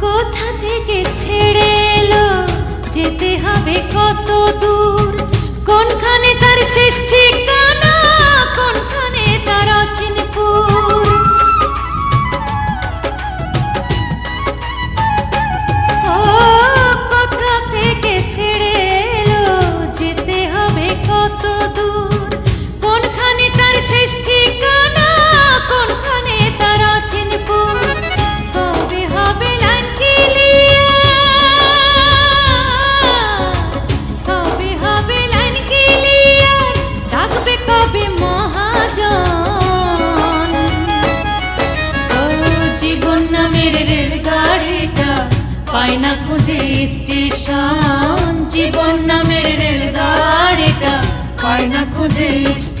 কোথা থেকে ছেড়ে এলো, যেতে হবে কত দূর, কোনখানে তার শেষ ঠিকানা, কোনখানে তার অচিনপুর। ও কোথা থেকে ছেড়ে এলো, যেতে হবে কত দূর, কোনখানে তার শেষ ঠিকানা, কোনখানে তার অচিনপুর। কবে হবে লাইন ক্লিয়ার, কবে হবে লাইন ক্লিয়ার, ডাকবে কবে মহাজন। ও জীবন নামের রেলগাড়িটা পায় না খুঁজে স্টেশন, জীবন নামের রেলগাড়িটা পায় না খুঁজে স্টেশন।